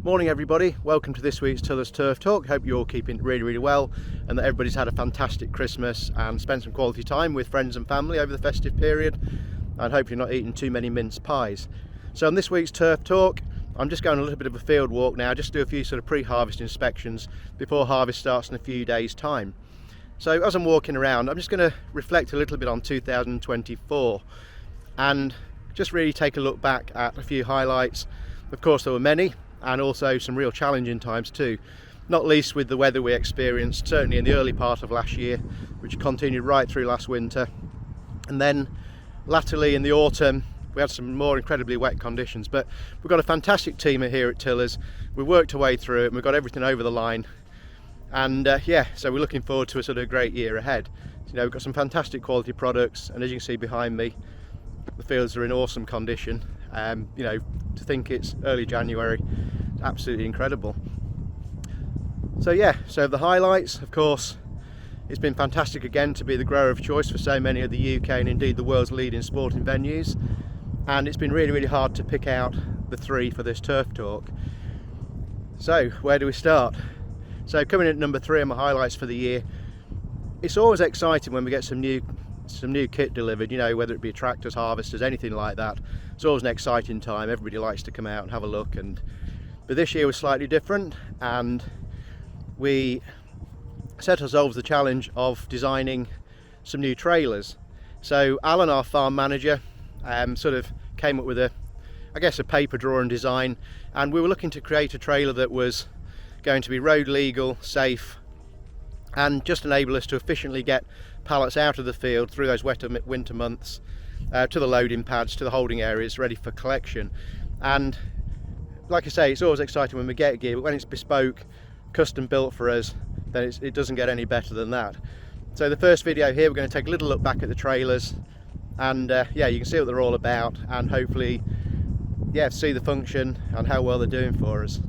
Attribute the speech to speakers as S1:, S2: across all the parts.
S1: Morning everybody, welcome to this week's Tillers Turf Talk. Hope you're all keeping really well and that everybody's had a fantastic Christmas and spent some quality time with friends and family over the festive period, and hopefully not eating too many mince pies. So on this week's Turf Talk, I'm just going a little bit of a field walk now, just to do a few sort of pre-harvest inspections before harvest starts in a few days time. So as I'm walking around, I'm just going to reflect a little bit on 2024 and just really take a look back at a few highlights. Of course there were many, and also some real challenging times too, not least with the weather we experienced certainly in the early part of last year, which continued right through last winter, and then latterly in the autumn we had some more incredibly wet conditions. But we've got a fantastic team here at Tillers. We worked our way through it and we've got everything over the line, and so we're looking forward to a sort of great year ahead. You know, we've got some fantastic quality products, and as you can see behind me, the fields are in awesome condition. You know, to think it's early January, absolutely incredible. So the highlights, of course, it's been fantastic again to be the grower of choice for so many of the UK and indeed the world's leading sporting venues, and it's been really hard to pick out the three for this Turf Talk. So where do we start? So coming in at number 3 on my highlights for the year, it's always exciting when we get some new kit delivered, you know, whether it be tractors, harvesters, anything like that. It's always an exciting time. Everybody likes to come out and have a look, but this year was slightly different, and we set ourselves the challenge of designing some new trailers. So Alan, our farm manager, sort of came up with a paper drawing design, and we were looking to create a trailer that was going to be road legal, safe, and just enable us to efficiently get pallets out of the field through those wet winter months to the loading pads, to the holding areas ready for collection. And like I say, it's always exciting when we get gear, but when it's bespoke, custom built for us, then it doesn't get any better than that. So the first video here, we're going to take a little look back at the trailers, and you can see what they're all about, and hopefully see the function and how well they're doing for us.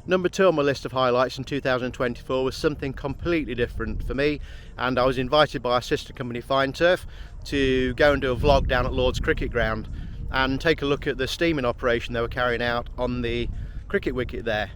S1: Number 2 on my list of highlights in 2024 was something completely different for me, and I was invited by our sister company Fine Turf to go and do a vlog down at Lord's Cricket Ground and take a look at the steaming operation they were carrying out on the cricket wicket there.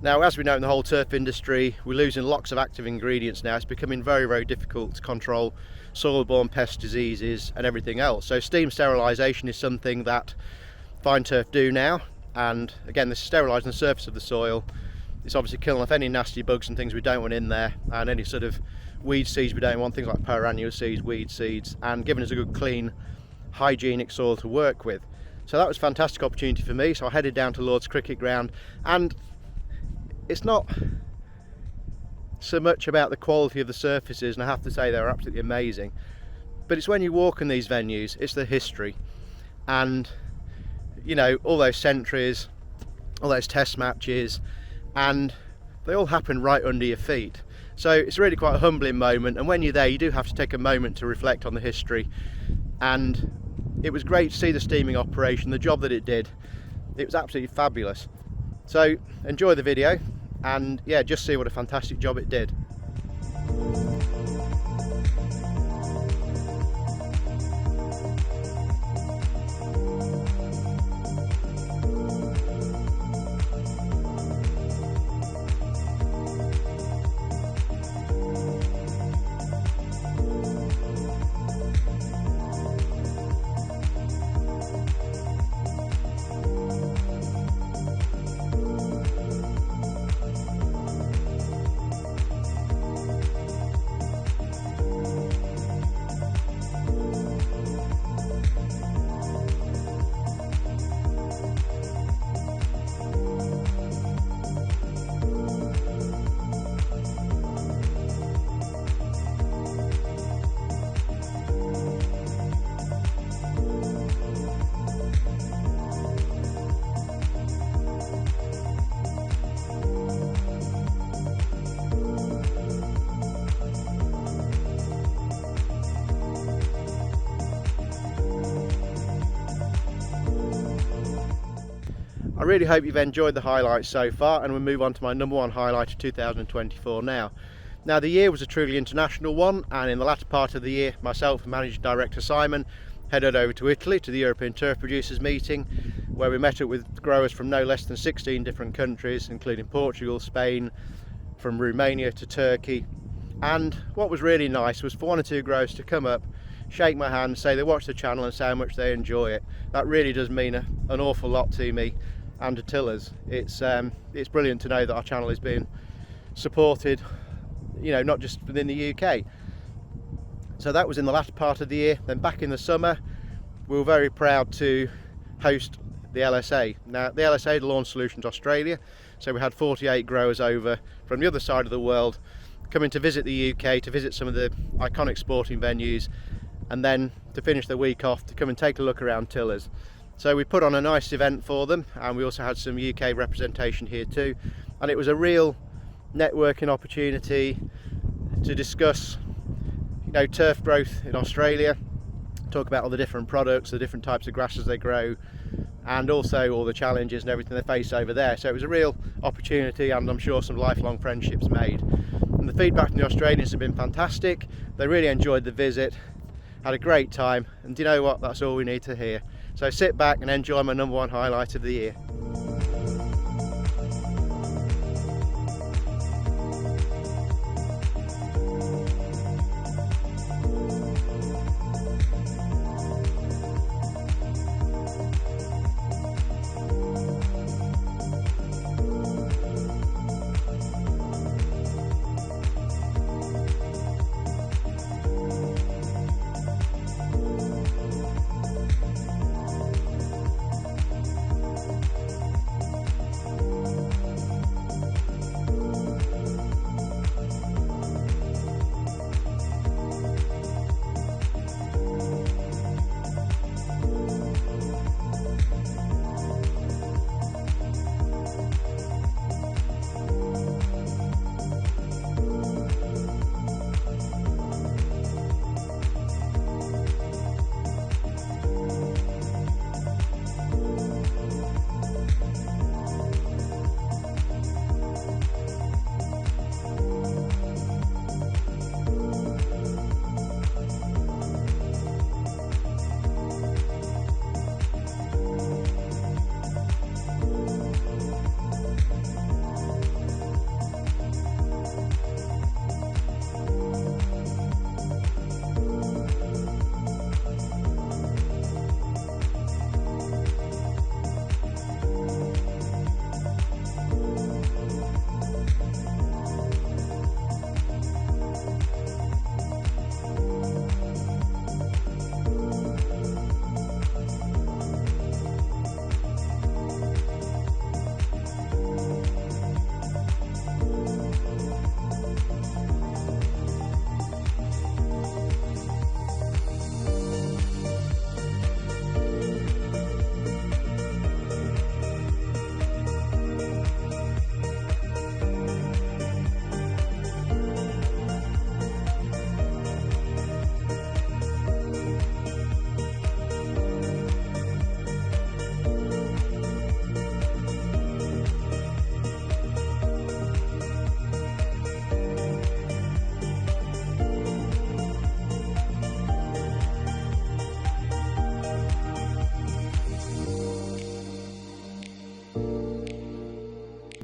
S1: Now, as we know in the whole turf industry, we're losing lots of active ingredients now. It's becoming very difficult to control soil-borne pest diseases and everything else. So steam sterilisation is something that Fine Turf do now. And again, this is sterilising the surface of the soil. It's obviously killing off any nasty bugs and things we don't want in there, and any sort of weed seeds we don't want, things like perennial seeds, weed seeds, and giving us a good clean hygienic soil to work with. So that was a fantastic opportunity for me. So I headed down to Lord's Cricket Ground, and it's not so much about the quality of the surfaces, and I have to say they're absolutely amazing, but it's when you walk in these venues, it's the history, and you know, all those centuries, all those test matches, and they all happen right under your feet. So it's really quite a humbling moment, and when you're there you do have to take a moment to reflect on the history. And it was great to see the steaming operation, the job that it did. It was absolutely fabulous. So enjoy the video, and yeah, just see what a fantastic job it did. I really hope you've enjoyed the highlights so far, and we'll move on to my number one highlight of 2024 now. Now, the year was a truly international one, and in the latter part of the year, myself and Managing Director Simon headed over to Italy to the European Turf Producers meeting, where we met up with growers from no less than 16 different countries, including Portugal, Spain, from Romania to Turkey. And what was really nice was for one or two growers to come up, shake my hand, say they watch the channel and say how much they enjoy it. That really does mean an awful lot to me and to tillers. It's brilliant to know that our channel is being supported, you know, not just within the UK. So that was in the latter part of the year. Then back in the summer, we were very proud to host the LSA. Now, the LSA, the Lawn Solutions Australia, so we had 48 growers over from the other side of the world coming to visit the UK, to visit some of the iconic sporting venues, and then to finish the week off to come and take a look around tillers. So we put on a nice event for them, and we also had some UK representation here too, and it was a real networking opportunity to discuss, you know, turf growth in Australia, talk about all the different products, the different types of grasses they grow, and also all the challenges and everything they face over there. So it was a real opportunity, and I'm sure some lifelong friendships made. And the feedback from the Australians has been fantastic. They really enjoyed the visit, had a great time, and do you know what? That's all we need to hear. So sit back and enjoy my number one highlight of the year.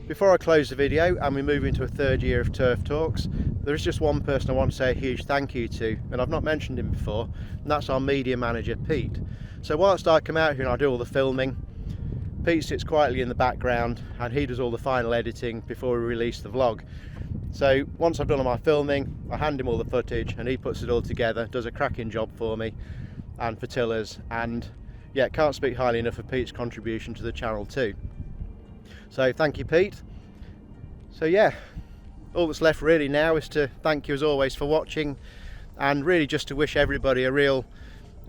S1: Before I close the video and we move into a third year of Turf Talks, there is just one person I want to say a huge thank you to, and I've not mentioned him before, and that's our media manager, Pete. So whilst I come out here and I do all the filming, Pete sits quietly in the background and he does all the final editing before we release the vlog. So once I've done all my filming, I hand him all the footage and he puts it all together, does a cracking job for me and for tillers, and yeah, can't speak highly enough of Pete's contribution to the channel too. So thank you, Pete. So yeah, all that's left really now is to thank you as always for watching, and really just to wish everybody a real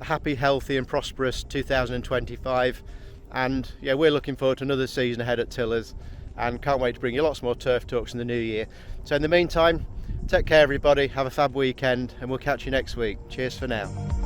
S1: happy, healthy and prosperous 2025. And yeah, we're looking forward to another season ahead at Tillers and can't wait to bring you lots more Turf Talks in the new year. So in the meantime, take care everybody, have a fab weekend, and we'll catch you next week. Cheers for now.